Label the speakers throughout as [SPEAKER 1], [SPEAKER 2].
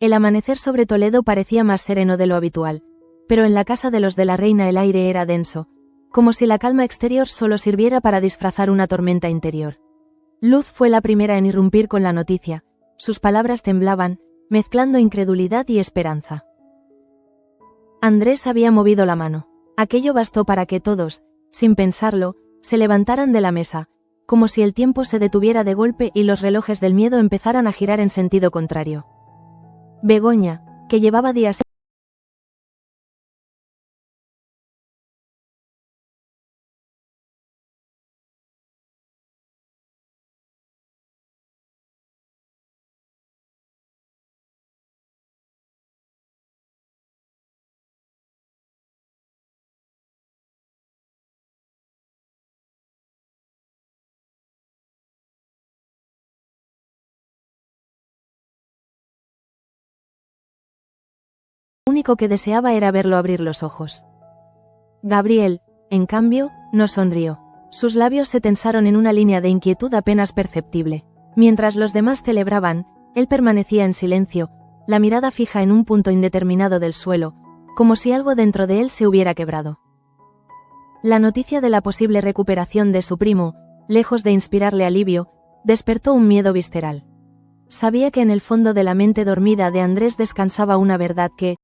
[SPEAKER 1] El amanecer sobre Toledo parecía más sereno de lo habitual, pero en la casa de los de la reina el aire era denso, como si la calma exterior solo sirviera para disfrazar una tormenta interior. Luz fue la primera en irrumpir con la noticia, sus palabras temblaban, mezclando incredulidad y esperanza. Andrés había movido la mano. Aquello bastó para que todos, sin pensarlo, se levantaran de la mesa, como si el tiempo se detuviera de golpe y los relojes del miedo empezaran a girar en sentido contrario. Begoña, que llevaba días lo único que deseaba era verlo abrir los ojos. Gabriel, en cambio, no sonrió. Sus labios se tensaron en una línea de inquietud apenas perceptible. Mientras los demás celebraban, él permanecía en silencio, la mirada fija en un punto indeterminado del suelo, como si algo dentro de él se hubiera quebrado. La noticia de la posible recuperación de su primo, lejos de inspirarle alivio, despertó un miedo visceral. Sabía que en el fondo de la mente dormida de Andrés descansaba una verdad que,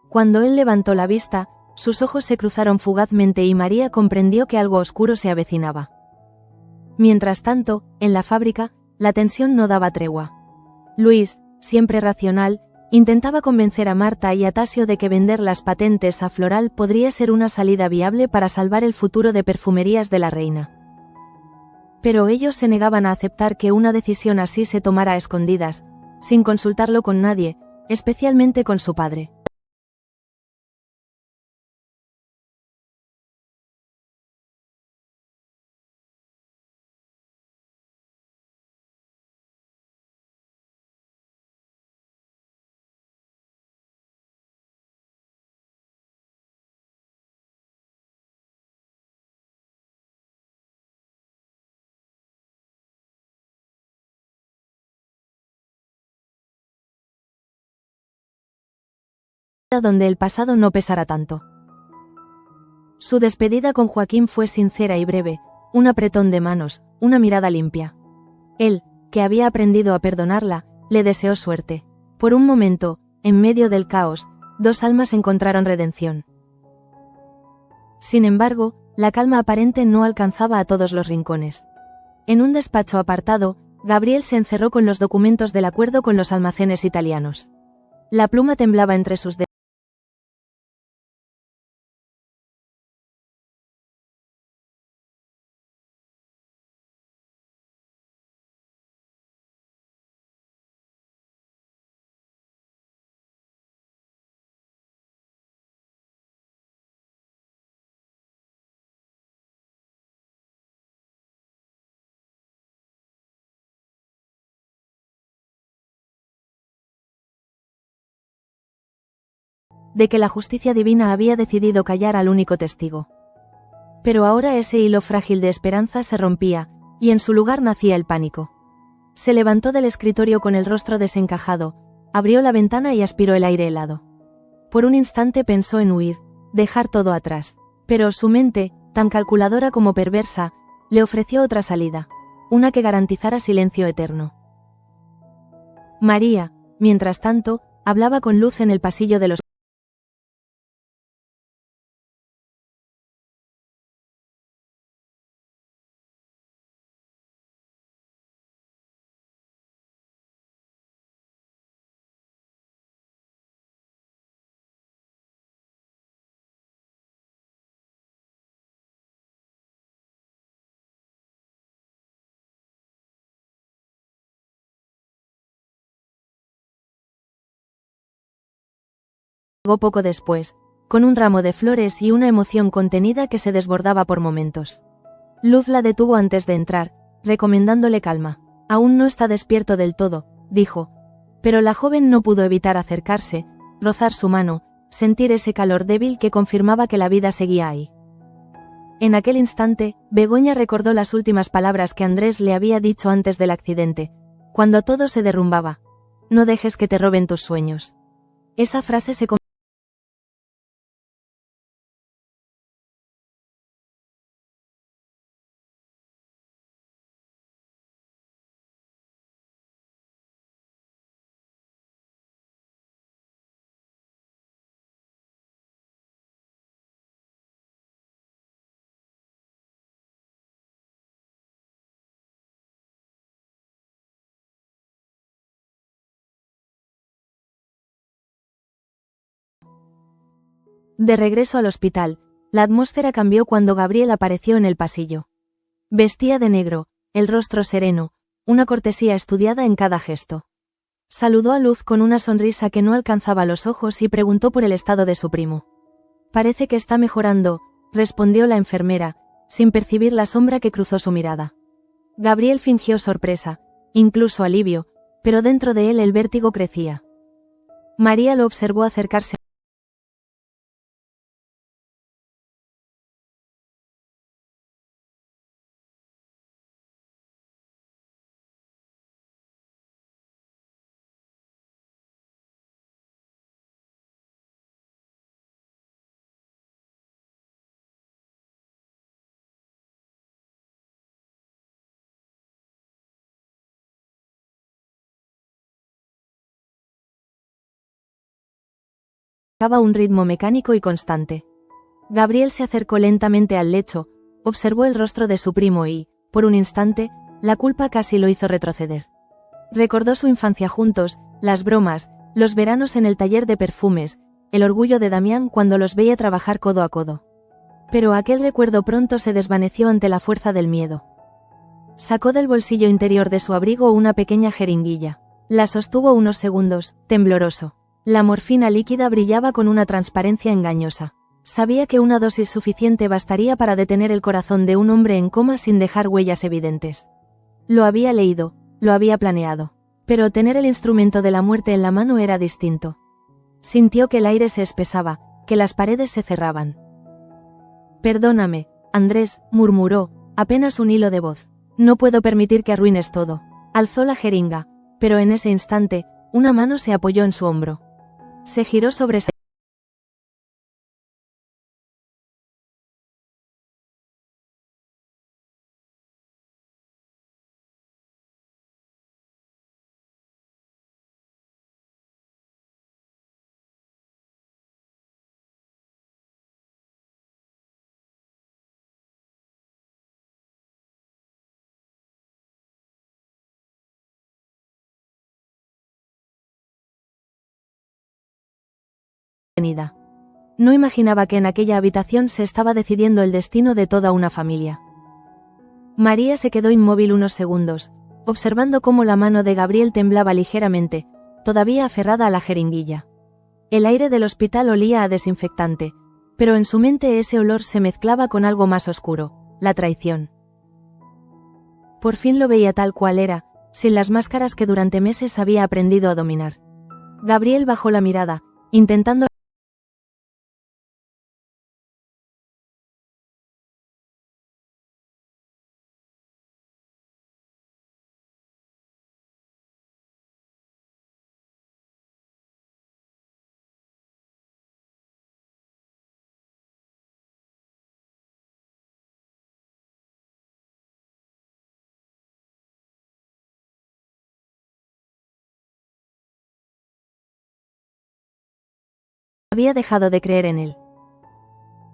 [SPEAKER 1] cuando él levantó la vista, sus ojos se cruzaron fugazmente y María comprendió que algo oscuro se avecinaba. Mientras tanto, en la fábrica, la tensión no daba tregua. Luis, siempre racional, intentaba convencer a Marta y a Tasio de que vender las patentes a Floral podría ser una salida viable para salvar el futuro de Perfumerías de la Reina. Pero ellos se negaban a aceptar que una decisión así se tomara a escondidas, sin consultarlo con nadie, especialmente con su padre. Donde el pasado no pesara tanto. Su despedida con Joaquín fue sincera y breve, un apretón de manos, una mirada limpia. Él, que había aprendido a perdonarla, le deseó suerte. Por un momento, en medio del caos, dos almas encontraron redención. Sin embargo, la calma aparente no alcanzaba a todos los rincones. En un despacho apartado, Gabriel se encerró con los documentos del acuerdo con los almacenes italianos. La pluma temblaba entre sus dedos. De que la justicia divina había decidido callar al único testigo. Pero ahora ese hilo frágil de esperanza se rompía, y en su lugar nacía el pánico. Se levantó del escritorio con el rostro desencajado, abrió la ventana y aspiró el aire helado. Por un instante pensó en huir, dejar todo atrás, pero su mente, tan calculadora como perversa, le ofreció otra salida, una que garantizara silencio eterno. María, mientras tanto, hablaba con Luz en el pasillo de los Llegó poco después, con un ramo de flores y una emoción contenida que se desbordaba por momentos. Luz la detuvo antes de entrar, recomendándole calma. Aún no está despierto del todo, dijo. Pero la joven no pudo evitar acercarse, rozar su mano, sentir ese calor débil que confirmaba que la vida seguía ahí. En aquel instante, Begoña recordó las últimas palabras que Andrés le había dicho antes del accidente, cuando todo se derrumbaba. No dejes que te roben tus sueños. Esa frase se De regreso al hospital, la atmósfera cambió cuando Gabriel apareció en el pasillo. Vestía de negro, el rostro sereno, una cortesía estudiada en cada gesto. Saludó a Luz con una sonrisa que no alcanzaba los ojos y preguntó por el estado de su primo. Parece que está mejorando, respondió la enfermera, sin percibir la sombra que cruzó su mirada. Gabriel fingió sorpresa, incluso alivio, pero dentro de él el vértigo crecía. María lo observó acercarse. Marcaba un ritmo mecánico y constante. Gabriel se acercó lentamente al lecho, observó el rostro de su primo y, por un instante, la culpa casi lo hizo retroceder. Recordó su infancia juntos, las bromas, los veranos en el taller de perfumes, el orgullo de Damián cuando los veía trabajar codo a codo. Pero aquel recuerdo pronto se desvaneció ante la fuerza del miedo. Sacó del bolsillo interior de su abrigo una pequeña jeringuilla. La sostuvo unos segundos, tembloroso. La morfina líquida brillaba con una transparencia engañosa. Sabía que una dosis suficiente bastaría para detener el corazón de un hombre en coma sin dejar huellas evidentes. Lo había leído, lo había planeado. Pero tener el instrumento de la muerte en la mano era distinto. Sintió que el aire se espesaba, que las paredes se cerraban. Perdóname, Andrés, murmuró, apenas un hilo de voz. No puedo permitir que arruines todo. Alzó la jeringa, pero en ese instante, una mano se apoyó en su hombro. Se giró sobre sí. No imaginaba que en aquella habitación se estaba decidiendo el destino de toda una familia. María se quedó inmóvil unos segundos, observando cómo la mano de Gabriel temblaba ligeramente, todavía aferrada a la jeringuilla. El aire del hospital olía a desinfectante, pero en su mente ese olor se mezclaba con algo más oscuro, la traición. Por fin lo veía tal cual era, sin las máscaras que durante meses había aprendido a dominar. Gabriel bajó la mirada, intentando había dejado de creer en él.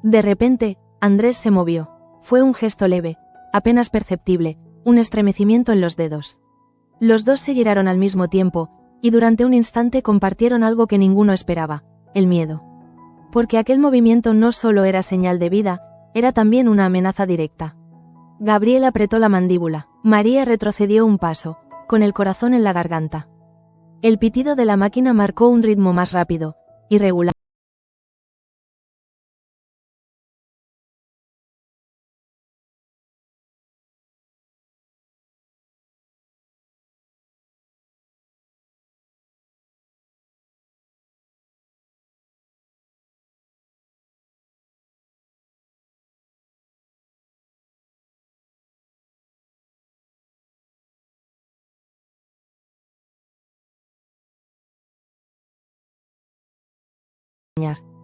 [SPEAKER 1] De repente, Andrés se movió. Fue un gesto leve, apenas perceptible, un estremecimiento en los dedos. Los dos se giraron al mismo tiempo, y durante un instante compartieron algo que ninguno esperaba, el miedo. Porque aquel movimiento no solo era señal de vida, era también una amenaza directa. Gabriel apretó la mandíbula. María retrocedió un paso, con el corazón en la garganta. El pitido de la máquina marcó un ritmo más rápido, irregular.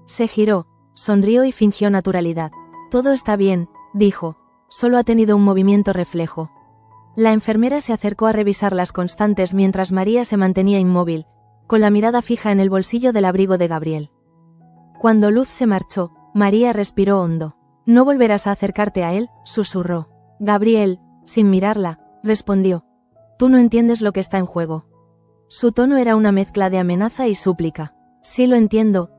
[SPEAKER 1] Se giró, sonrió y fingió naturalidad. Todo está bien, dijo. Solo ha tenido un movimiento reflejo. La enfermera se acercó a revisar las constantes mientras María se mantenía inmóvil, con la mirada fija en el bolsillo del abrigo de Gabriel. Cuando Luz se marchó, María respiró hondo. No volverás a acercarte a él, susurró. Gabriel, sin mirarla, respondió. Tú no entiendes lo que está en juego. Su tono era una mezcla de amenaza y súplica. Sí lo entiendo.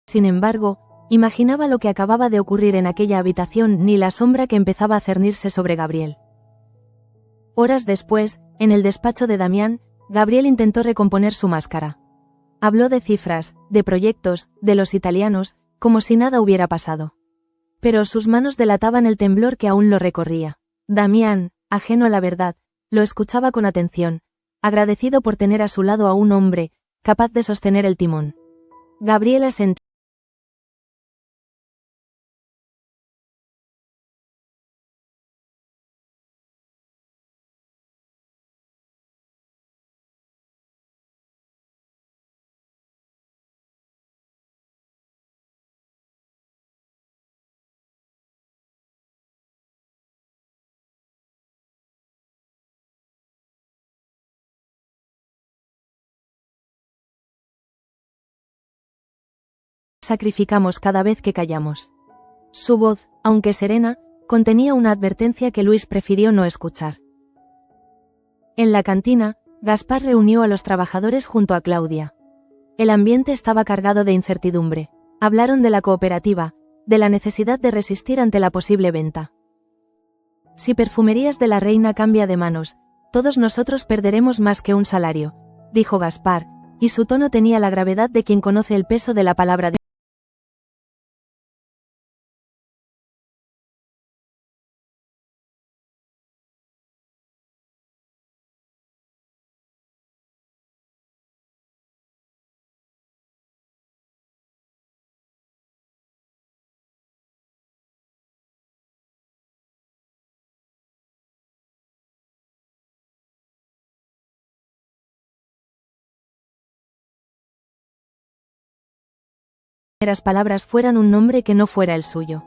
[SPEAKER 1] Sin embargo, imaginaba lo que acababa de ocurrir en aquella habitación ni la sombra que empezaba a cernirse sobre Gabriel. Horas después, en el despacho de Damián, Gabriel intentó recomponer su máscara. Habló de cifras, de proyectos, de los italianos, como si nada hubiera pasado. Pero sus manos delataban el temblor que aún lo recorría. Damián, ajeno a la verdad, lo escuchaba con atención, agradecido por tener a su lado a un hombre, capaz de sostener el timón. Gabriel asintió. Sacrificamos cada vez que callamos. Su voz, aunque serena, contenía una advertencia que Luis prefirió no escuchar. En la cantina, Gaspar reunió a los trabajadores junto a Claudia. El ambiente estaba cargado de incertidumbre. Hablaron de la cooperativa, de la necesidad de resistir ante la posible venta. Si Perfumerías de la Reina cambia de manos, todos nosotros perderemos más que un salario, dijo Gaspar, y su tono tenía la gravedad de quien conoce el peso de la palabra de primeras palabras fueran un nombre que no fuera el suyo.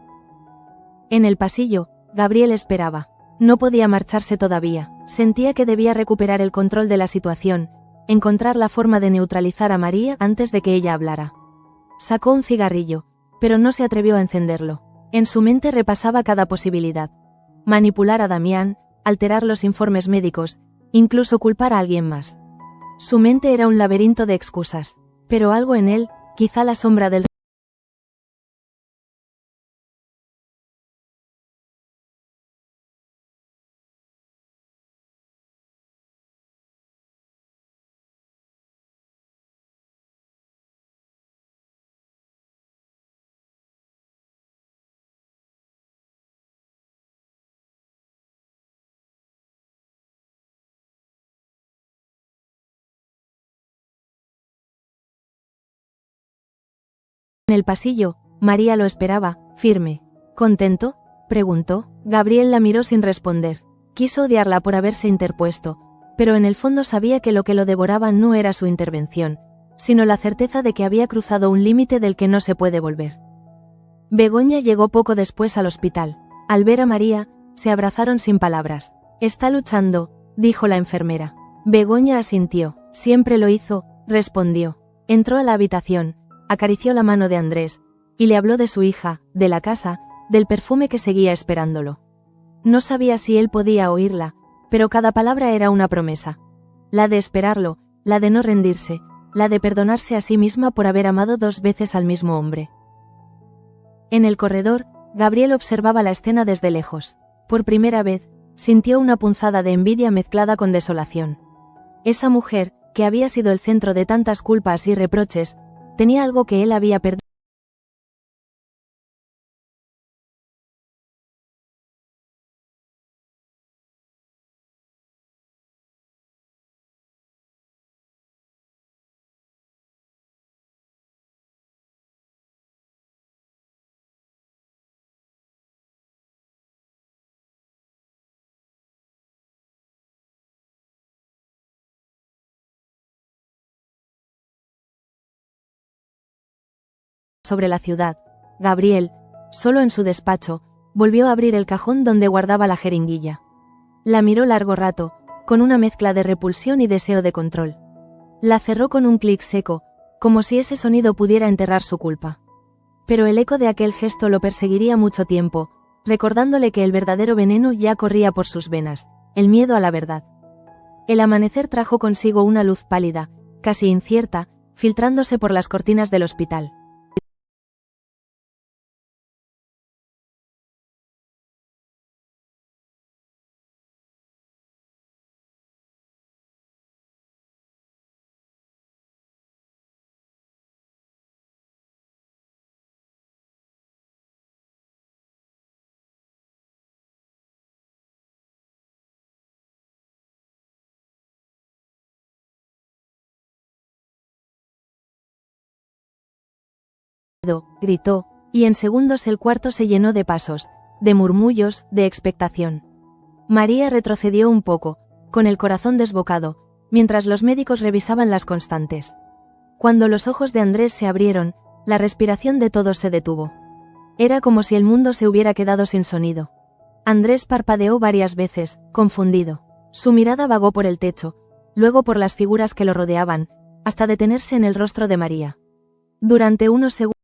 [SPEAKER 1] En el pasillo, Gabriel esperaba. No podía marcharse todavía, sentía que debía recuperar el control de la situación, encontrar la forma de neutralizar a María antes de que ella hablara. Sacó un cigarrillo, pero no se atrevió a encenderlo. En su mente repasaba cada posibilidad. Manipular a Damián, alterar los informes médicos, incluso culpar a alguien más. Su mente era un laberinto de excusas, pero algo en él, quizá la sombra del En el pasillo, María lo esperaba, firme. ¿Contento?, preguntó. Gabriel la miró sin responder. Quiso odiarla por haberse interpuesto, pero en el fondo sabía que lo devoraba no era su intervención, sino la certeza de que había cruzado un límite del que no se puede volver. Begoña llegó poco después al hospital. Al ver a María, se abrazaron sin palabras. Está luchando, dijo la enfermera. Begoña asintió. Siempre lo hizo, respondió. Entró a la habitación, acarició la mano de Andrés, y le habló de su hija, de la casa, del perfume que seguía esperándolo. No sabía si él podía oírla, pero cada palabra era una promesa. La de esperarlo, la de no rendirse, la de perdonarse a sí misma por haber amado 2 veces al mismo hombre. En el corredor, Gabriel observaba la escena desde lejos. Por primera vez, sintió una punzada de envidia mezclada con desolación. Esa mujer, que había sido el centro de tantas culpas y reproches, tenía algo que él había perdido. sobre la ciudad, Gabriel, solo en su despacho, volvió a abrir el cajón donde guardaba la jeringuilla. La miró largo rato, con una mezcla de repulsión y deseo de control. La cerró con un clic seco, como si ese sonido pudiera enterrar su culpa. Pero el eco de aquel gesto lo perseguiría mucho tiempo, recordándole que el verdadero veneno ya corría por sus venas, el miedo a la verdad. El amanecer trajo consigo una luz pálida, casi incierta, filtrándose por las cortinas del hospital. Gritó, y en segundos el cuarto se llenó de pasos, de murmullos, de expectación. María retrocedió un poco, con el corazón desbocado, mientras los médicos revisaban las constantes. Cuando los ojos de Andrés se abrieron, la respiración de todos se detuvo. Era como si el mundo se hubiera quedado sin sonido. Andrés parpadeó varias veces, confundido. Su mirada vagó por el techo, luego por las figuras que lo rodeaban, hasta detenerse en el rostro de María. Durante unos segundos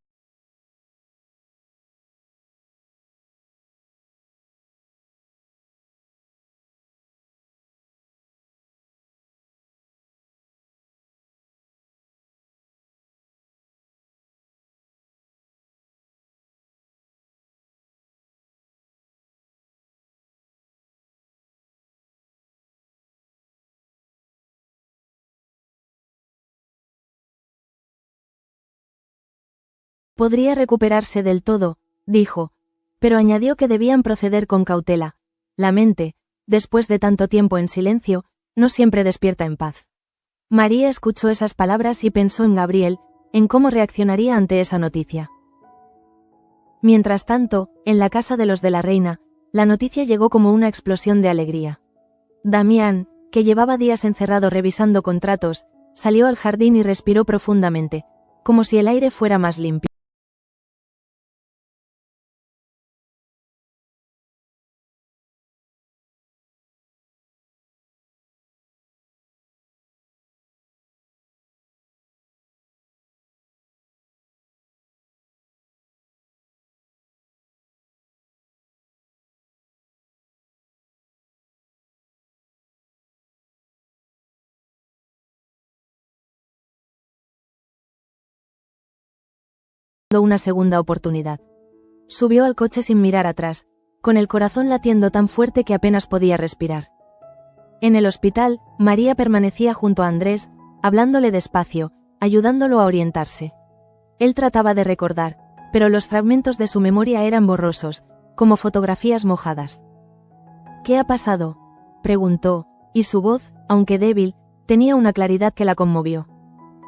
[SPEAKER 1] podría recuperarse del todo, dijo, pero añadió que debían proceder con cautela. La mente, después de tanto tiempo en silencio, no siempre despierta en paz. María escuchó esas palabras y pensó en Gabriel, en cómo reaccionaría ante esa noticia. Mientras tanto, en la casa de los de la reina, la noticia llegó como una explosión de alegría. Damián, que llevaba días encerrado revisando contratos, salió al jardín y respiró profundamente, como si el aire fuera más limpio. Una segunda oportunidad. Subió al coche sin mirar atrás, con el corazón latiendo tan fuerte que apenas podía respirar. En el hospital, María permanecía junto a Andrés, hablándole despacio, ayudándolo a orientarse. Él trataba de recordar, pero los fragmentos de su memoria eran borrosos, como fotografías mojadas. ¿Qué ha pasado?, preguntó, y su voz, aunque débil, tenía una claridad que la conmovió.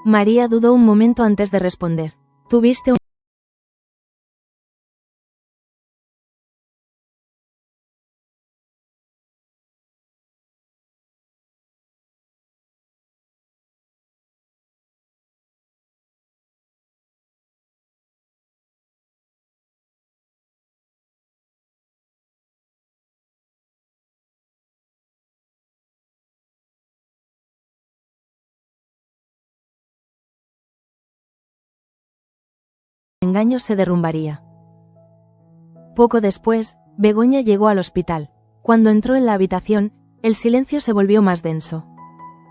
[SPEAKER 1] María dudó un momento antes de responder. Tuviste un engaño se derrumbaría. Poco después, Begoña llegó al hospital. Cuando entró en la habitación, el silencio se volvió más denso.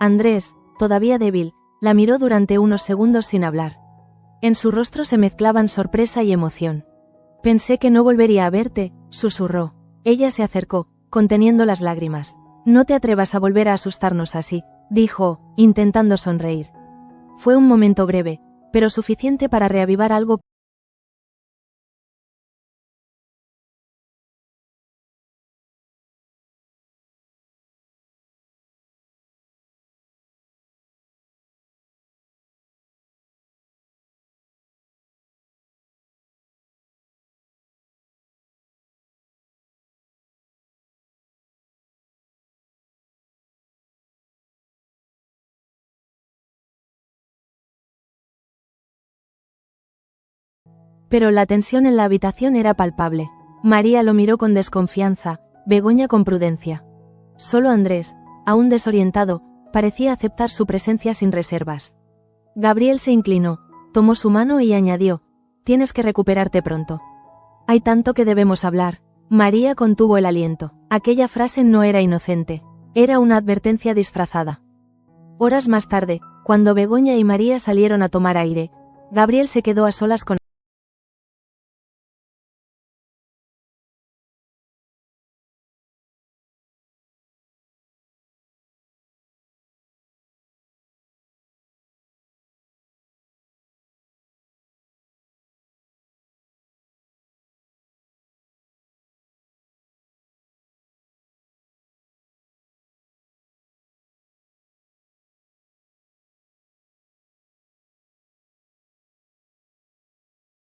[SPEAKER 1] Andrés, todavía débil, la miró durante unos segundos sin hablar. En su rostro se mezclaban sorpresa y emoción. Pensé que no volvería a verte, susurró. Ella se acercó, conteniendo las lágrimas. No te atrevas a volver a asustarnos así, dijo, intentando sonreír. Fue un momento breve, pero suficiente para reavivar algo Pero la tensión en la habitación era palpable. María lo miró con desconfianza, Begoña con prudencia. Solo Andrés, aún desorientado, parecía aceptar su presencia sin reservas. Gabriel se inclinó, tomó su mano y añadió: «Tienes que recuperarte pronto. Hay tanto que debemos hablar». María contuvo el aliento. Aquella frase no era inocente. Era una advertencia disfrazada. Horas más tarde, cuando Begoña y María salieron a tomar aire, Gabriel se quedó a solas con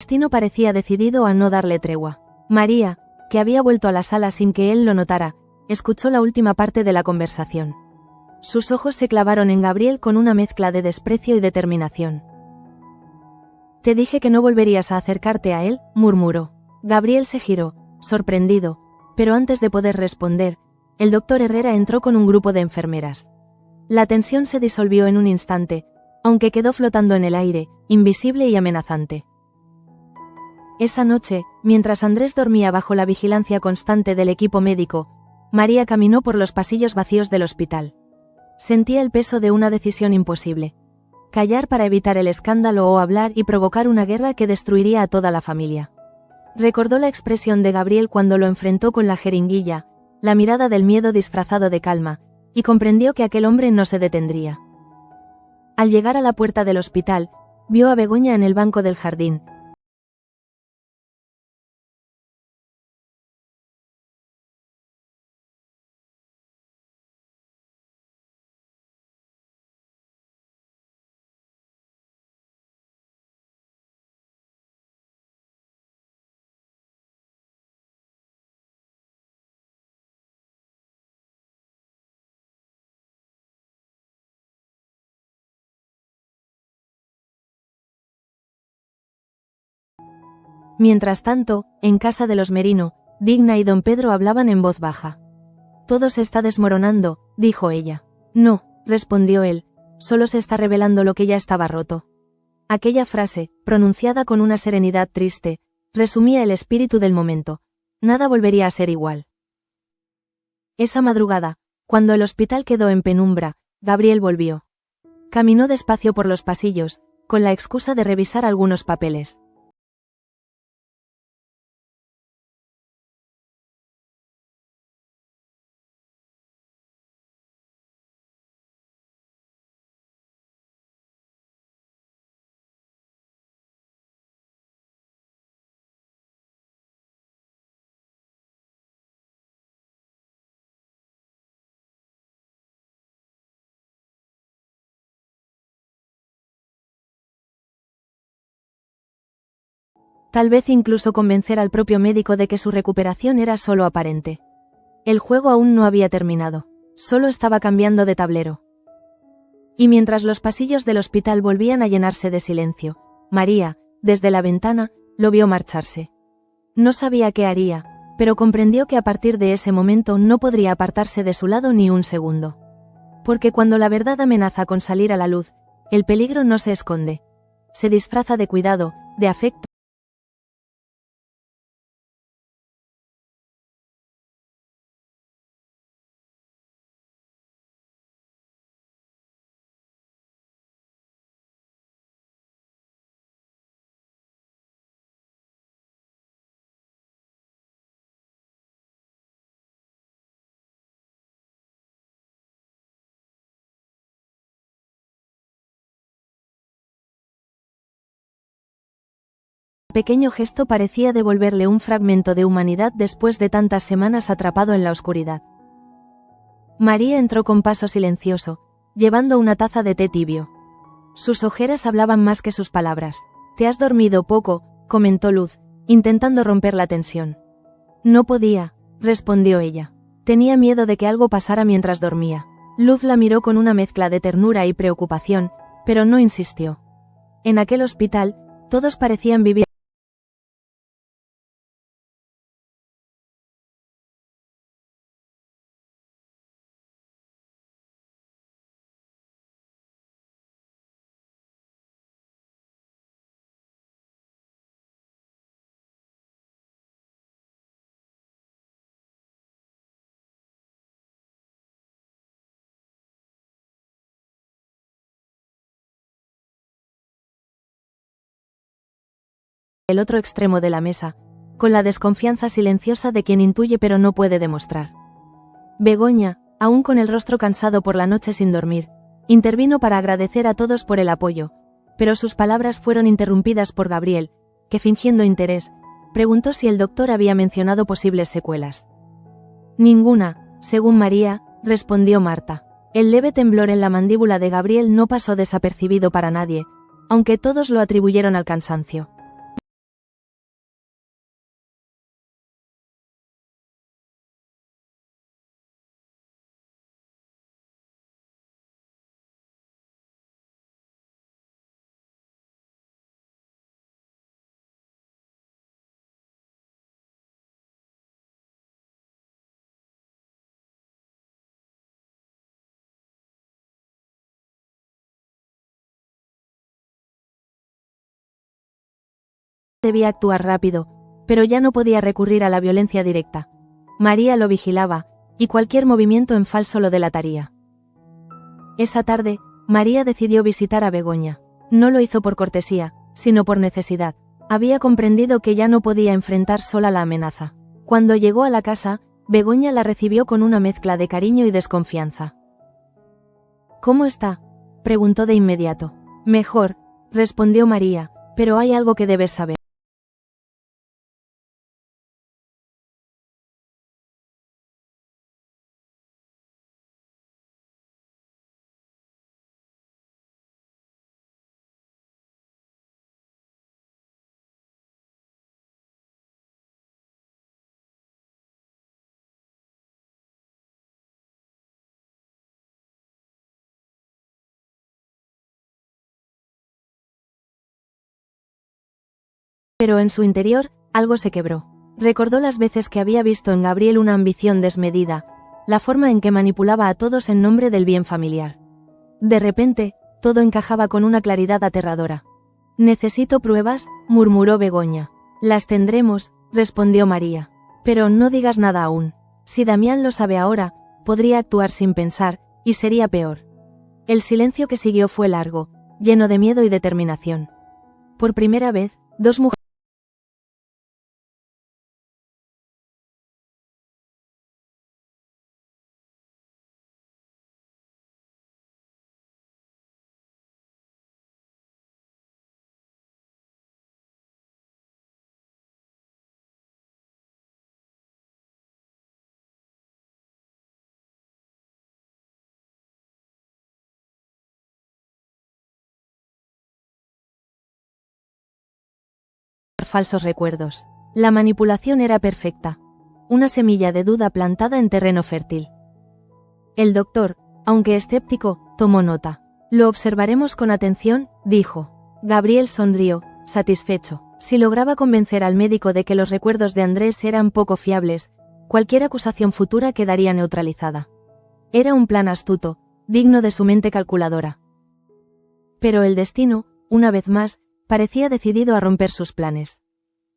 [SPEAKER 1] destino parecía decidido a no darle tregua. María, que había vuelto a la sala sin que él lo notara, escuchó la última parte de la conversación. Sus ojos se clavaron en Gabriel con una mezcla de desprecio y determinación. «Te dije que no volverías a acercarte a él», murmuró. Gabriel se giró, sorprendido, pero antes de poder responder, el doctor Herrera entró con un grupo de enfermeras. La tensión se disolvió en un instante, aunque quedó flotando en el aire, invisible y amenazante. Esa noche, mientras Andrés dormía bajo la vigilancia constante del equipo médico, María caminó por los pasillos vacíos del hospital. Sentía el peso de una decisión imposible: callar para evitar el escándalo o hablar y provocar una guerra que destruiría a toda la familia. Recordó la expresión de Gabriel cuando lo enfrentó con la jeringuilla, la mirada del miedo disfrazado de calma, y comprendió que aquel hombre no se detendría. Al llegar a la puerta del hospital, vio a Begoña en el banco del jardín. Mientras tanto, en casa de los Merino, Digna y don Pedro hablaban en voz baja. «Todo se está desmoronando», dijo ella. «No», respondió él, «solo se está revelando lo que ya estaba roto». Aquella frase, pronunciada con una serenidad triste, resumía el espíritu del momento. Nada volvería a ser igual. Esa madrugada, cuando el hospital quedó en penumbra, Gabriel volvió. Caminó despacio por los pasillos, con la excusa de revisar algunos papeles. Tal vez incluso convencer al propio médico de que su recuperación era solo aparente. El juego aún no había terminado, solo estaba cambiando de tablero. Y mientras los pasillos del hospital volvían a llenarse de silencio, María, desde la ventana, lo vio marcharse. No sabía qué haría, pero comprendió que a partir de ese momento no podría apartarse de su lado ni un segundo. Porque cuando la verdad amenaza con salir a la luz, el peligro no se esconde. Se disfraza de cuidado, de afecto. Pequeño gesto parecía devolverle un fragmento de humanidad después de tantas semanas atrapado en la oscuridad. María entró con paso silencioso, llevando una taza de té tibio. Sus ojeras hablaban más que sus palabras. «Te has dormido poco», comentó Luz, intentando romper la tensión. «No podía», respondió ella. Tenía miedo de que algo pasara mientras dormía. Luz la miró con una mezcla de ternura y preocupación, pero no insistió. En aquel hospital, todos parecían vivir el otro extremo de la mesa, con la desconfianza silenciosa de quien intuye pero no puede demostrar. Begoña, aún con el rostro cansado por la noche sin dormir, intervino para agradecer a todos por el apoyo, pero sus palabras fueron interrumpidas por Gabriel, que fingiendo interés, preguntó si el doctor había mencionado posibles secuelas. Ninguna, según María, respondió Marta. El leve temblor en la mandíbula de Gabriel no pasó desapercibido para nadie, aunque todos lo atribuyeron al cansancio. Debía actuar rápido, pero ya no podía recurrir a la violencia directa. María lo vigilaba, y cualquier movimiento en falso lo delataría. Esa tarde, María decidió visitar a Begoña. No lo hizo por cortesía, sino por necesidad. Había comprendido que ya no podía enfrentar sola la amenaza. Cuando llegó a la casa, Begoña la recibió con una mezcla de cariño y desconfianza. ¿Cómo está?, preguntó de inmediato. Mejor, respondió María, pero hay algo que debes saber. Pero en su interior, algo se quebró. Recordó las veces que había visto en Gabriel una ambición desmedida, la forma en que manipulaba a todos en nombre del bien familiar. De repente, todo encajaba con una claridad aterradora. Necesito pruebas, murmuró Begoña. Las tendremos, respondió María. Pero no digas nada aún. Si Damián lo sabe ahora, podría actuar sin pensar, y sería peor. El silencio que siguió fue largo, lleno de miedo y determinación. Por primera vez, dos mujeres falsos recuerdos. La manipulación era perfecta. Una semilla de duda plantada en terreno fértil. El doctor, aunque escéptico, tomó nota. Lo observaremos con atención, dijo. Gabriel sonrió, satisfecho. Si lograba convencer al médico de que los recuerdos de Andrés eran poco fiables, cualquier acusación futura quedaría neutralizada. Era un plan astuto, digno de su mente calculadora. Pero el destino, una vez más, parecía decidido a romper sus planes.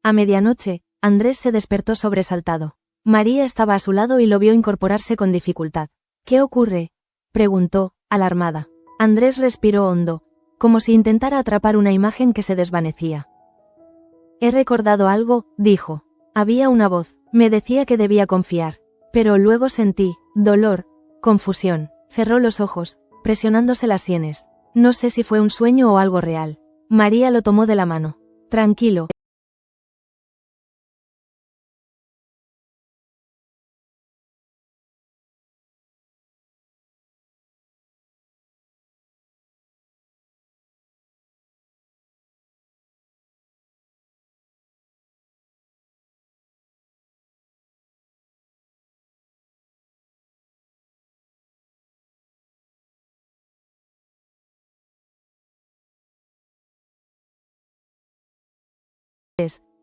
[SPEAKER 1] A medianoche, Andrés se despertó sobresaltado. María estaba a su lado y lo vio incorporarse con dificultad. ¿Qué ocurre?, preguntó, alarmada. Andrés respiró hondo, como si intentara atrapar una imagen que se desvanecía. He recordado algo, dijo. Había una voz, me decía que debía confiar. Pero luego sentí dolor, confusión. Cerró los ojos, presionándose las sienes. No sé si fue un sueño o algo real. María lo tomó de la mano. Tranquilo.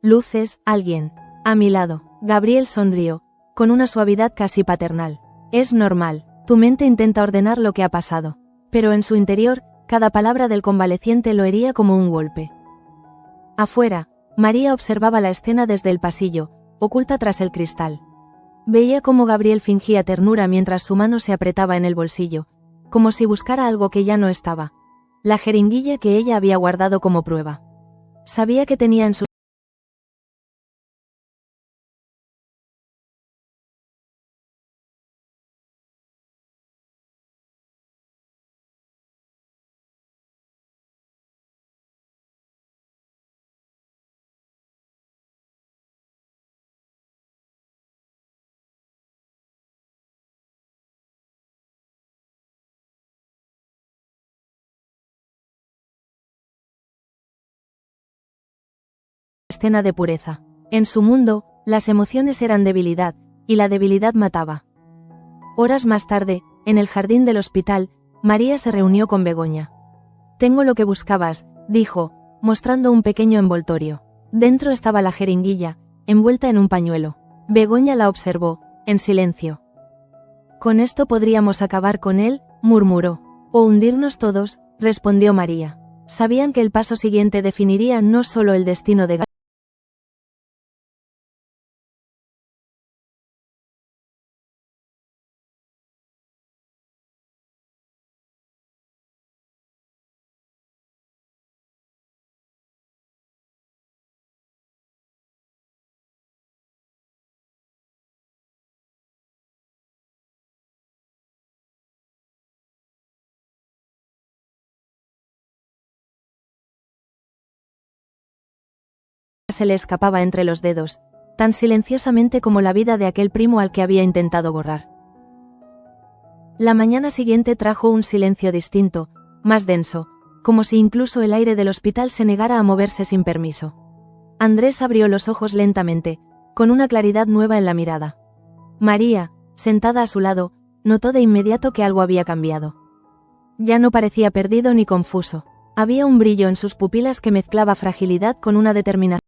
[SPEAKER 1] Luces, alguien. A mi lado. Gabriel sonrió, con una suavidad casi paternal. Es normal, tu mente intenta ordenar lo que ha pasado. Pero en su interior, cada palabra del convaleciente lo hería como un golpe. Afuera, María observaba la escena desde el pasillo, oculta tras el cristal. Veía cómo Gabriel fingía ternura mientras su mano se apretaba en el bolsillo, como si buscara algo que ya no estaba. La jeringuilla que ella había guardado como prueba. Sabía que tenía en su escena de pureza. En su mundo, las emociones eran debilidad, y la debilidad mataba. Horas más tarde, en el jardín del hospital, María se reunió con Begoña. «Tengo lo que buscabas», dijo, mostrando un pequeño envoltorio. Dentro estaba la jeringuilla, envuelta en un pañuelo. Begoña la observó, en silencio. «Con esto podríamos acabar con él», murmuró. «O hundirnos todos», respondió María. Sabían que el paso siguiente definiría no solo el destino de se le escapaba entre los dedos, tan silenciosamente como la vida de aquel primo al que había intentado borrar. La mañana siguiente trajo un silencio distinto, más denso, como si incluso el aire del hospital se negara a moverse sin permiso. Andrés abrió los ojos lentamente, con una claridad nueva en la mirada. María, sentada a su lado, notó de inmediato que algo había cambiado. Ya no parecía perdido ni confuso. Había un brillo en sus pupilas que mezclaba fragilidad con una determinación.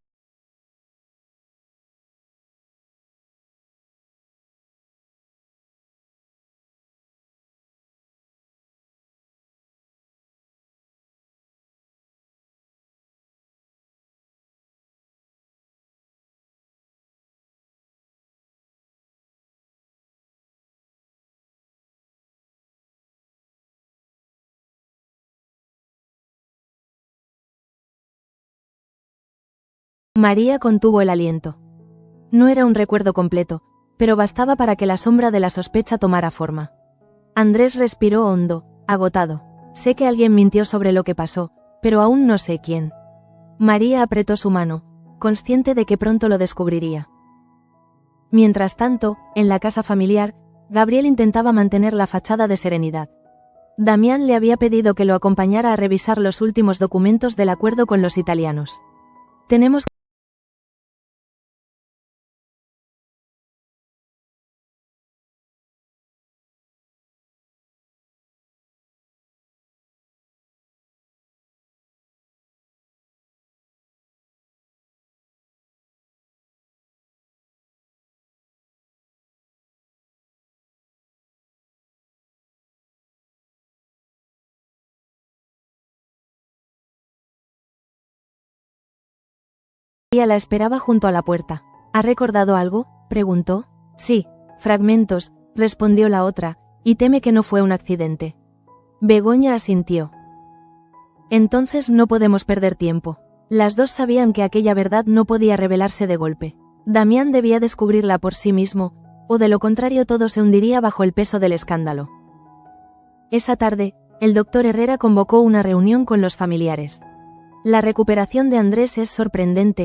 [SPEAKER 1] María contuvo el aliento. No era un recuerdo completo, pero bastaba para que la sombra de la sospecha tomara forma. Andrés respiró hondo, agotado. Sé que alguien mintió sobre lo que pasó, pero aún no sé quién. María apretó su mano, consciente de que pronto lo descubriría. Mientras tanto, en la casa familiar, Gabriel intentaba mantener la fachada de serenidad. Damián le había pedido que lo acompañara a revisar los últimos documentos del acuerdo con los italianos. Tenemos Ella la esperaba junto a la puerta. ¿Ha recordado algo?, preguntó. Sí, fragmentos, respondió la otra, y teme que no fue un accidente. Begoña asintió. Entonces no podemos perder tiempo. Las dos sabían que aquella verdad no podía revelarse de golpe. Damián debía descubrirla por sí mismo, o de lo contrario todo se hundiría bajo el peso del escándalo. Esa tarde, el doctor Herrera convocó una reunión con los familiares. La recuperación de Andrés es sorprendente.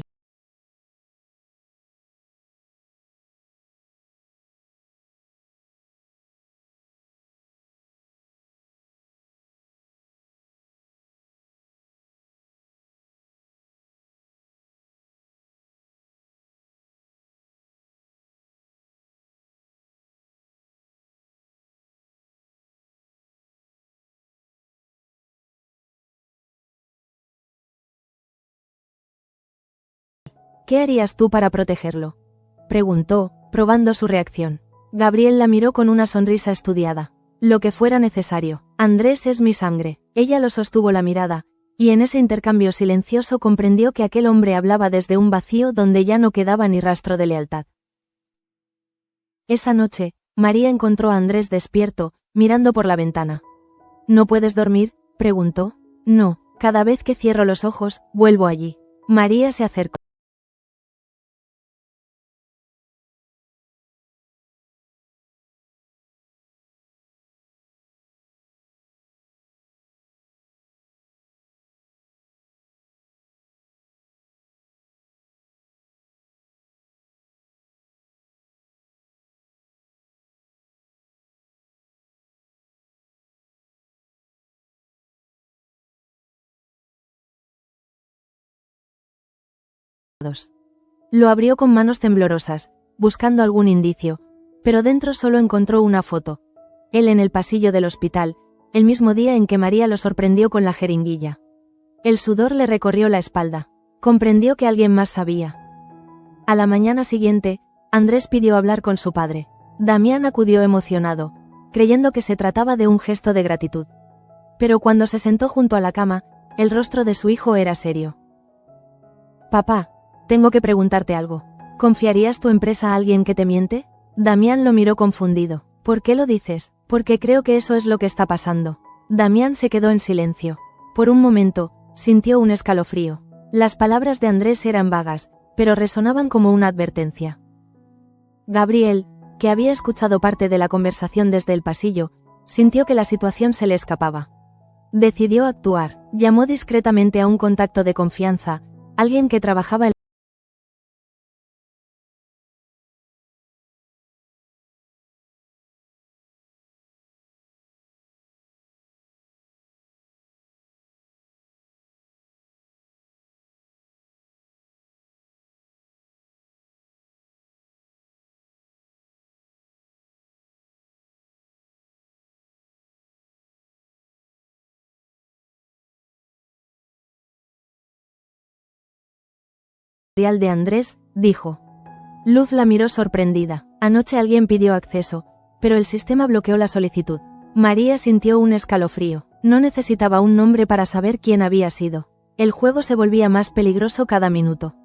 [SPEAKER 1] ¿Qué harías tú para protegerlo?, preguntó, probando su reacción. Gabriel la miró con una sonrisa estudiada. Lo que fuera necesario. Andrés es mi sangre. Ella lo sostuvo la mirada, y en ese intercambio silencioso comprendió que aquel hombre hablaba desde un vacío donde ya no quedaba ni rastro de lealtad. Esa noche, María encontró a Andrés despierto, mirando por la ventana. ¿No puedes dormir?, preguntó. No, cada vez que cierro los ojos, vuelvo allí. María se acercó. Lo abrió con manos temblorosas, buscando algún indicio, pero dentro solo encontró una foto. Él en el pasillo del hospital, el mismo día en que María lo sorprendió con la jeringuilla. El sudor le recorrió la espalda. Comprendió que alguien más sabía. A la mañana siguiente, Andrés pidió hablar con su padre. Damián acudió emocionado, creyendo que se trataba de un gesto de gratitud. Pero cuando se sentó junto a la cama, el rostro de su hijo era serio. «Papá, tengo que preguntarte algo. ¿Confiarías tu empresa a alguien que te miente?» Damián lo miró confundido. «¿Por qué lo dices?» «Porque creo que eso es lo que está pasando». Damián se quedó en silencio. Por un momento, sintió un escalofrío. Las palabras de Andrés eran vagas, pero resonaban como una advertencia. Gabriel, que había escuchado parte de la conversación desde el pasillo, sintió que la situación se le escapaba. Decidió actuar. Llamó discretamente a un contacto de confianza, alguien que trabajaba en el historial de Andrés, dijo. Luz la miró sorprendida. Anoche alguien pidió acceso, pero el sistema bloqueó la solicitud. María sintió un escalofrío. No necesitaba un nombre para saber quién había sido. El juego se volvía más peligroso cada minuto.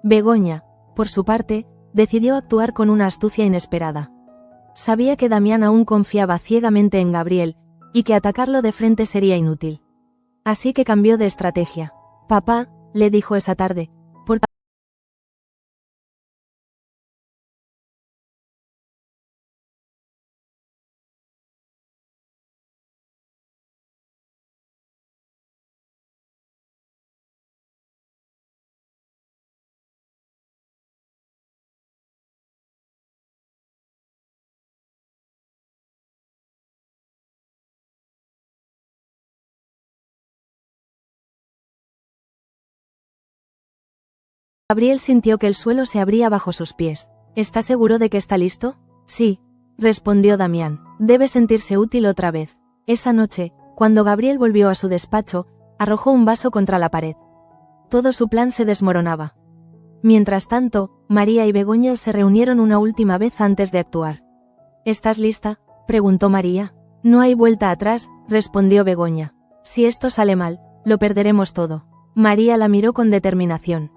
[SPEAKER 1] Begoña, por su parte, decidió actuar con una astucia inesperada. Sabía que Damián aún confiaba ciegamente en Gabriel, y que atacarlo de frente sería inútil. Así que cambió de estrategia. «Papá», le dijo esa tarde, «¿por qué Gabriel sintió que el suelo se abría bajo sus pies. «¿Está seguro de que está listo?» «Sí», respondió Damián. «Debe sentirse útil otra vez». Esa noche, cuando Gabriel volvió a su despacho, arrojó un vaso contra la pared. Todo su plan se desmoronaba. Mientras tanto, María y Begoña se reunieron una última vez antes de actuar. «¿Estás lista?», preguntó María. «No hay vuelta atrás», respondió Begoña. «Si esto sale mal, lo perderemos todo». María la miró con determinación.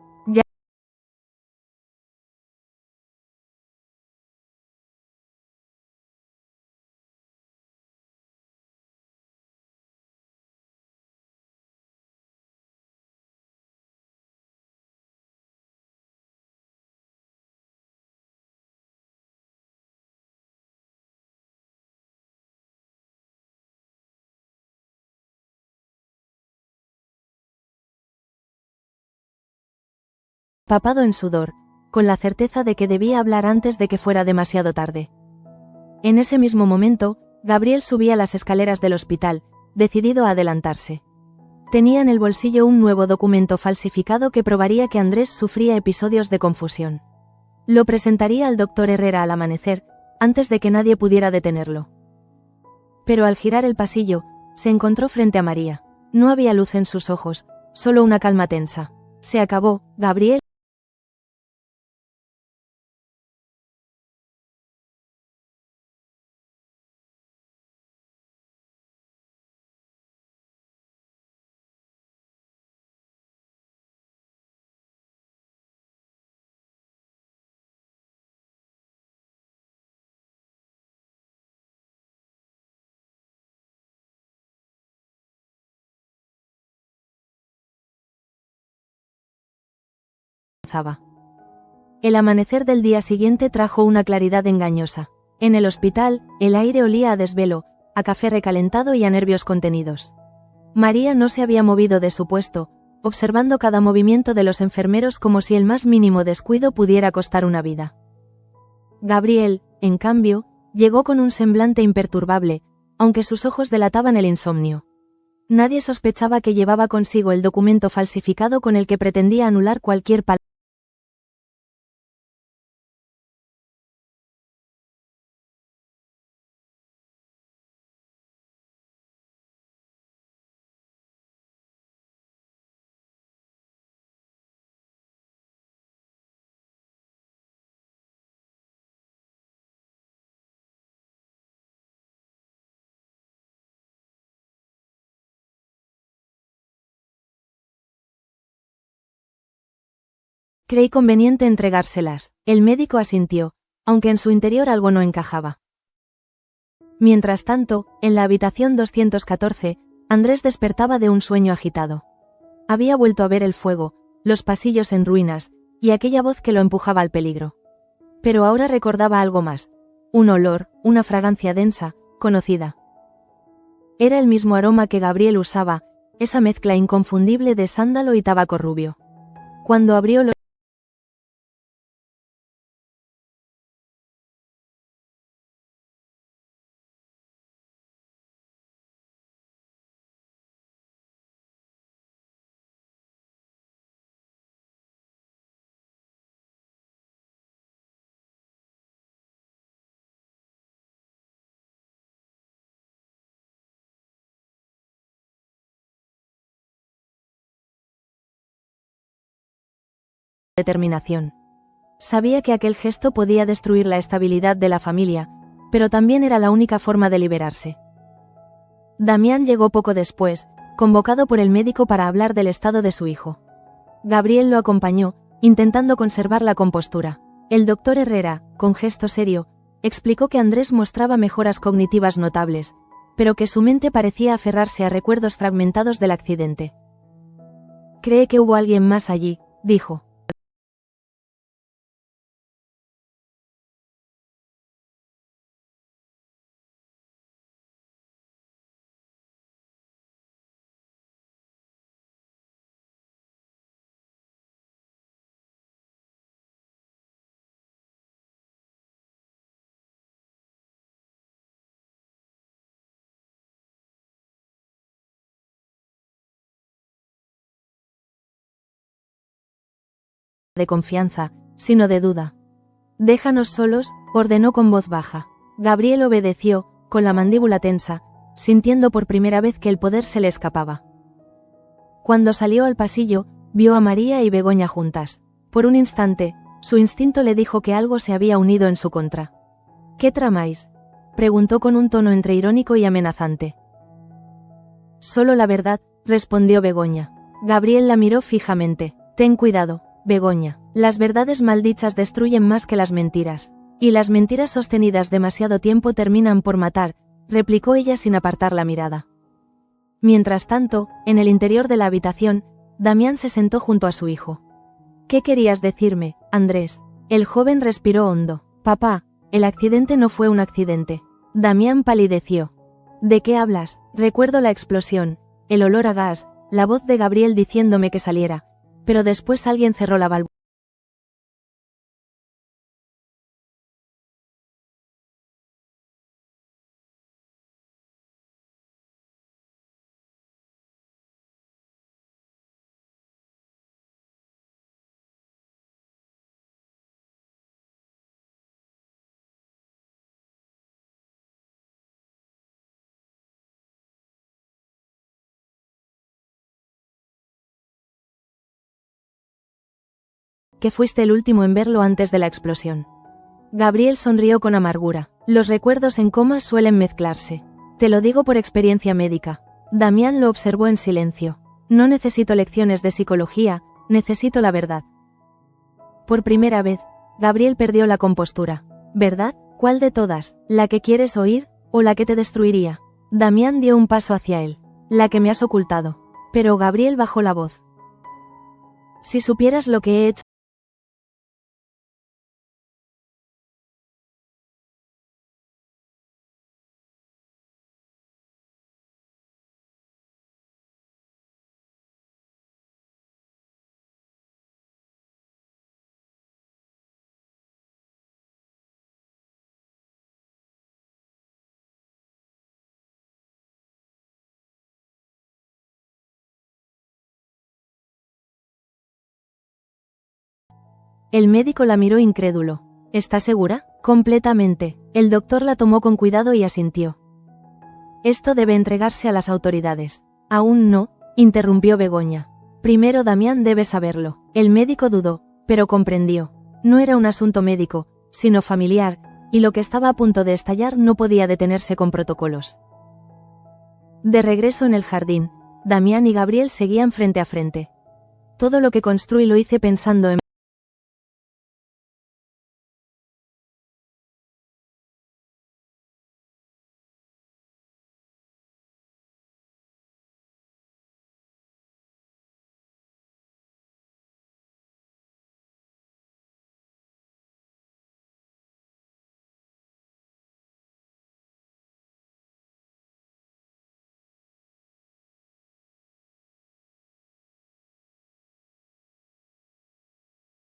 [SPEAKER 1] Empapado en sudor, con la certeza de que debía hablar antes de que fuera demasiado tarde. En ese mismo momento, Gabriel subía las escaleras del hospital, decidido a adelantarse. Tenía en el bolsillo un nuevo documento falsificado que probaría que Andrés sufría episodios de confusión. Lo presentaría al doctor Herrera al amanecer, antes de que nadie pudiera detenerlo. Pero al girar el pasillo, se encontró frente a María. No había luz en sus ojos, solo una calma tensa. «Se acabó, Gabriel». El amanecer del día siguiente trajo una claridad engañosa. En el hospital, el aire olía a desvelo, a café recalentado y a nervios contenidos. María no se había movido de su puesto, observando cada movimiento de los enfermeros como si el más mínimo descuido pudiera costar una vida. Gabriel, en cambio, llegó con un semblante imperturbable, aunque sus ojos delataban el insomnio. Nadie sospechaba que llevaba consigo el documento falsificado con el que pretendía anular cualquier palabra Creí conveniente entregárselas. El médico asintió, aunque en su interior algo no encajaba. Mientras tanto, en la habitación 214, Andrés despertaba de un sueño agitado. Había vuelto a ver el fuego, los pasillos en ruinas, y aquella voz que lo empujaba al peligro. Pero ahora recordaba algo más. Un olor, una fragancia densa, conocida. Era el mismo aroma que Gabriel usaba, esa mezcla inconfundible de sándalo y tabaco rubio. Cuando abrió los determinación. Sabía que aquel gesto podía destruir la estabilidad de la familia, pero también era la única forma de liberarse. Damián llegó poco después, convocado por el médico para hablar del estado de su hijo. Gabriel lo acompañó, intentando conservar la compostura. El doctor Herrera, con gesto serio, explicó que Andrés mostraba mejoras cognitivas notables, pero que su mente parecía aferrarse a recuerdos fragmentados del accidente. «Cree que hubo alguien más allí», dijo. De confianza, sino de duda. «Déjanos solos», ordenó con voz baja. Gabriel obedeció, con la mandíbula tensa, sintiendo por primera vez que el poder se le escapaba. Cuando salió al pasillo, vio a María y Begoña juntas. Por un instante, su instinto le dijo que algo se había unido en su contra. «¿Qué tramáis?», preguntó con un tono entre irónico y amenazante. «Solo la verdad», respondió Begoña. Gabriel la miró fijamente. «Ten cuidado, Begoña. Las verdades maldichas destruyen más que las mentiras. Y las mentiras sostenidas demasiado tiempo terminan por matar», replicó ella sin apartar la mirada. Mientras tanto, en el interior de la habitación, Damián se sentó junto a su hijo. «¿Qué querías decirme, Andrés?». El joven respiró hondo. «Papá, el accidente no fue un accidente». Damián palideció. «¿De qué hablas?». «Recuerdo la explosión, el olor a gas, la voz de Gabriel diciéndome que saliera, pero después alguien cerró la válvula». «Que fuiste el último en verlo antes de la explosión». Gabriel sonrió con amargura. «Los recuerdos en coma suelen mezclarse. Te lo digo por experiencia médica». Damián lo observó en silencio. «No necesito lecciones de psicología, necesito la verdad». Por primera vez, Gabriel perdió la compostura. «¿Verdad? ¿Cuál de todas? ¿La que quieres oír, o la que te destruiría?». Damián dio un paso hacia él. «La que me has ocultado». Pero Gabriel bajó la voz. «Si supieras lo que he hecho». El médico la miró incrédulo. «¿Estás segura?». «Completamente». El doctor la tomó con cuidado y asintió. «Esto debe entregarse a las autoridades». «Aún no», interrumpió Begoña. «Primero Damián debe saberlo». El médico dudó, pero comprendió. No era un asunto médico, sino familiar, y lo que estaba a punto de estallar no podía detenerse con protocolos. De regreso en el jardín, Damián y Gabriel seguían frente a frente. «Todo lo que construí lo hice pensando en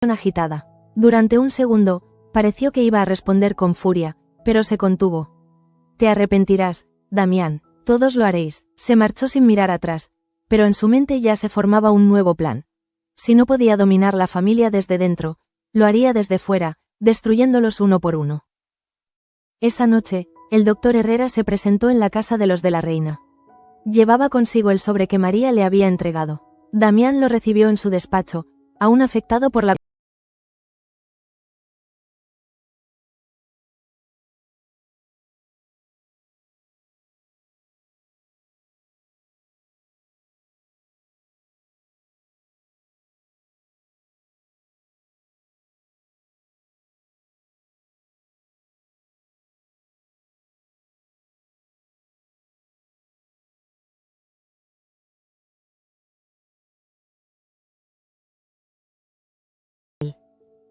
[SPEAKER 1] agitada. Durante un segundo, pareció que iba a responder con furia, pero se contuvo. Te arrepentirás, Damián, todos lo haréis. Se marchó sin mirar atrás, pero en su mente ya se formaba un nuevo plan. Si no podía dominar la familia desde dentro, lo haría desde fuera, destruyéndolos uno por uno. Esa noche, el doctor Herrera se presentó en la casa de los de la Reina. Llevaba consigo el sobre que María le había entregado. Damián lo recibió en su despacho, aún afectado por la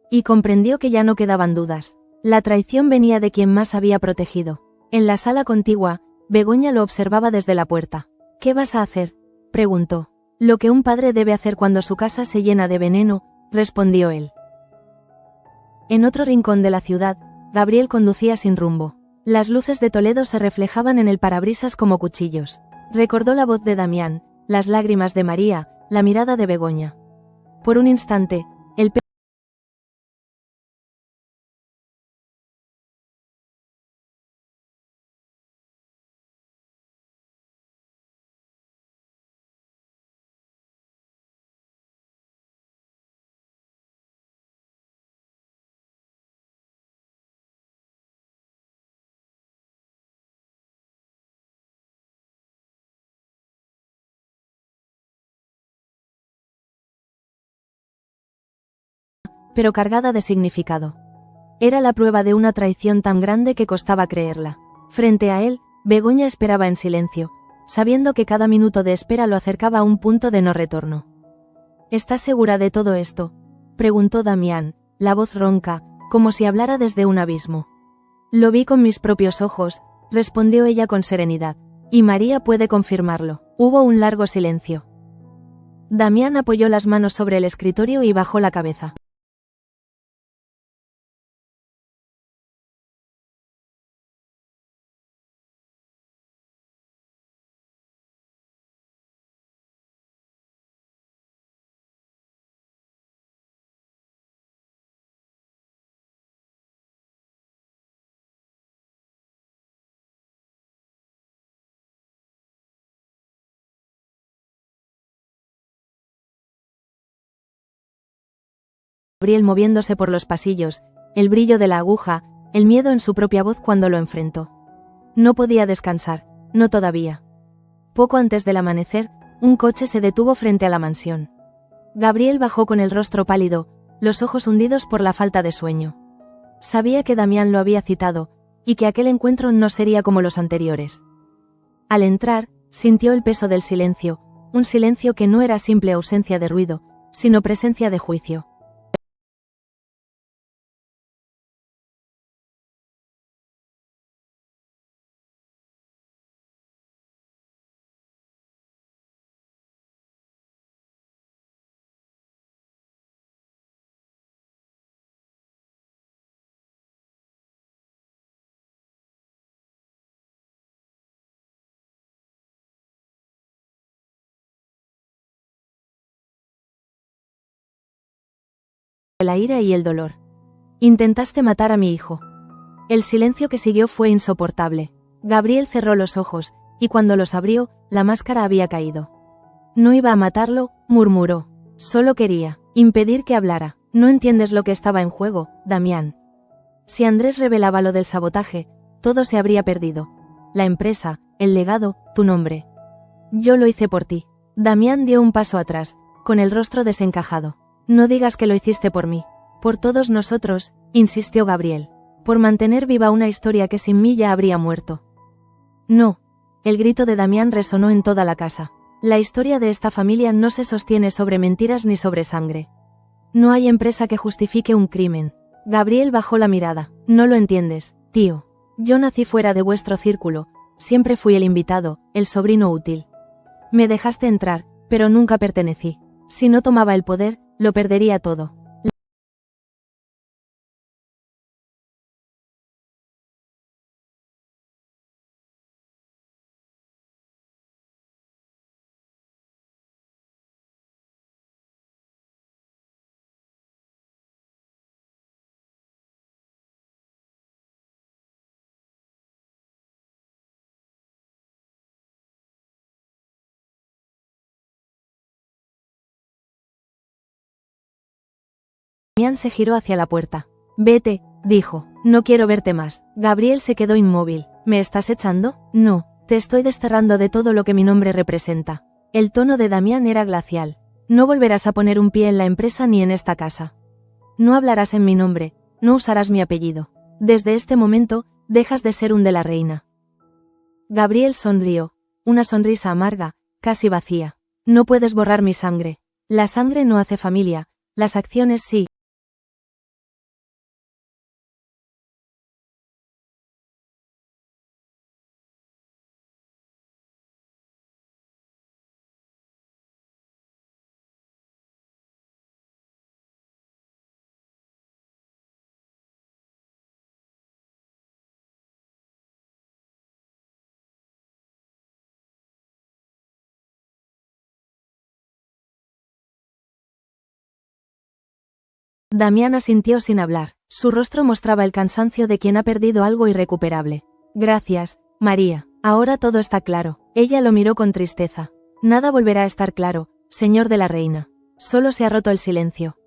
[SPEAKER 1] y comprendió que ya no quedaban dudas. La traición venía de quien más había protegido. En la sala contigua, Begoña lo observaba desde la puerta. ¿Qué vas a hacer?, preguntó. Lo que un padre debe hacer cuando su casa se llena de veneno, respondió él. En otro rincón de la ciudad, Gabriel conducía sin rumbo. Las luces de Toledo se reflejaban en el parabrisas como cuchillos. Recordó la voz de Damián, las lágrimas de María, la mirada de Begoña. Por un instante, el pero cargada de significado. Era la prueba de una traición tan grande que costaba creerla. Frente a él, Begoña esperaba en silencio, sabiendo que cada minuto de espera lo acercaba a un punto de no retorno. ¿Estás segura de todo esto?, preguntó Damián, la voz ronca, como si hablara desde un abismo. Lo vi con mis propios ojos, respondió ella con serenidad. Y María puede confirmarlo. Hubo un largo silencio. Damián apoyó las manos sobre el escritorio y bajó la cabeza. Gabriel moviéndose por los pasillos, el brillo de la aguja, el miedo en su propia voz cuando lo enfrentó. No podía descansar, no todavía. Poco antes del amanecer, un coche se detuvo frente a la mansión. Gabriel bajó con el rostro pálido, los ojos hundidos por la falta de sueño. Sabía que Damián lo había citado, y que aquel encuentro no sería como los anteriores. Al entrar, sintió el peso del silencio, un silencio que no era simple ausencia de ruido, sino presencia de juicio. La ira y el dolor. Intentaste matar a mi hijo. El silencio que siguió fue insoportable. Gabriel cerró los ojos, y cuando los abrió, la máscara había caído. No iba a matarlo, murmuró. Solo quería impedir que hablara. No entiendes lo que estaba en juego, Damián. Si Andrés revelaba lo del sabotaje, todo se habría perdido. La empresa, el legado, tu nombre. Yo lo hice por ti. Damián dio un paso atrás, con el rostro desencajado. No digas que lo hiciste por mí. Por todos nosotros, insistió Gabriel. Por mantener viva una historia que sin mí ya habría muerto. No. El grito de Damián resonó en toda la casa. La historia de esta familia no se sostiene sobre mentiras ni sobre sangre. No hay empresa que justifique un crimen. Gabriel bajó la mirada. No lo entiendes, tío. Yo nací fuera de vuestro círculo, siempre fui el invitado, el sobrino útil. Me dejaste entrar, pero nunca pertenecí. Si no tomaba el poder, lo perdería todo. Damián se giró hacia la puerta. Vete, dijo. No quiero verte más. Gabriel se quedó inmóvil. ¿Me estás echando? No, te estoy desterrando de todo lo que mi nombre representa. El tono de Damián era glacial. No volverás a poner un pie en la empresa ni en esta casa. No hablarás en mi nombre, no usarás mi apellido. Desde este momento, dejas de ser un de la reina. Gabriel sonrió, una sonrisa amarga, casi vacía. No puedes borrar mi sangre. La sangre no hace familia, las acciones sí. Damián asintió sin hablar. Su rostro mostraba el cansancio de quien ha perdido algo irrecuperable. Gracias, María. Ahora todo está claro. Ella lo miró con tristeza. Nada volverá a estar claro, señor de la reina. Solo se ha roto el silencio.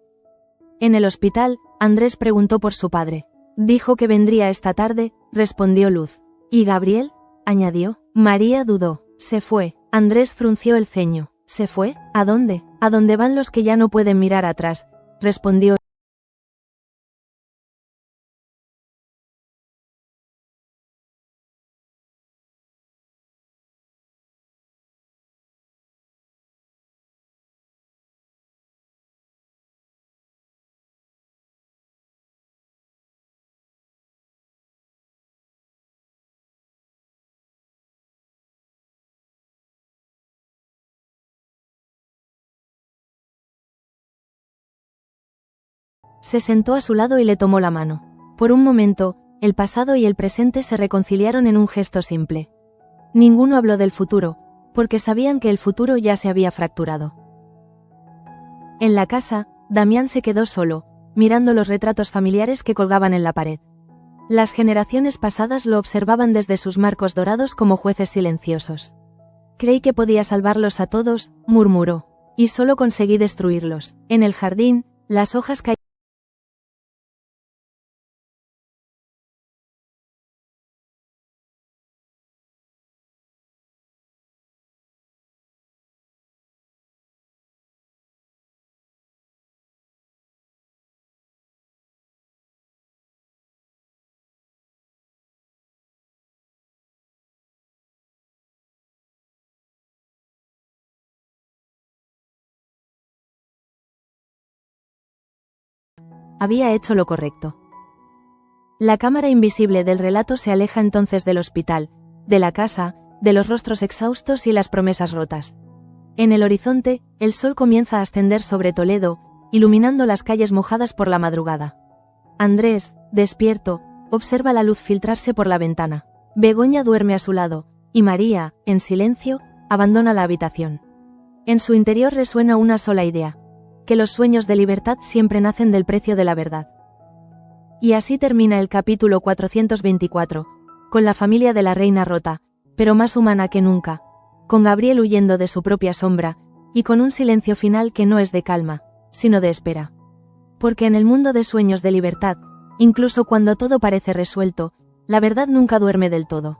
[SPEAKER 1] En el hospital, Andrés preguntó por su padre. Dijo que vendría esta tarde, respondió Luz. ¿Y Gabriel? Añadió. María dudó. Se fue. Andrés frunció el ceño. ¿Se fue? ¿A dónde? A dónde van los que ya no pueden mirar atrás, respondió. Se sentó a su lado y le tomó la mano. Por un momento, el pasado y el presente se reconciliaron en un gesto simple. Ninguno habló del futuro, porque sabían que el futuro ya se había fracturado. En la casa, Damián se quedó solo, mirando los retratos familiares que colgaban en la pared. Las generaciones pasadas lo observaban desde sus marcos dorados como jueces silenciosos. Creí que podía salvarlos a todos, murmuró, y solo conseguí destruirlos. En el jardín, las hojas caían. Había hecho lo correcto. La cámara invisible del relato se aleja entonces del hospital, de la casa, de los rostros exhaustos y las promesas rotas. En el horizonte, el sol comienza a ascender sobre Toledo, iluminando las calles mojadas por la madrugada. Andrés, despierto, observa la luz filtrarse por la ventana. Begoña duerme a su lado, y María, en silencio, abandona la habitación. En su interior resuena una sola idea: que los sueños de libertad siempre nacen del precio de la verdad. Y así termina el capítulo 424, con la familia de la reina rota, pero más humana que nunca, con Gabriel huyendo de su propia sombra, y con un silencio final que no es de calma, sino de espera. Porque en el mundo de sueños de libertad, incluso cuando todo parece resuelto, la verdad nunca duerme del todo.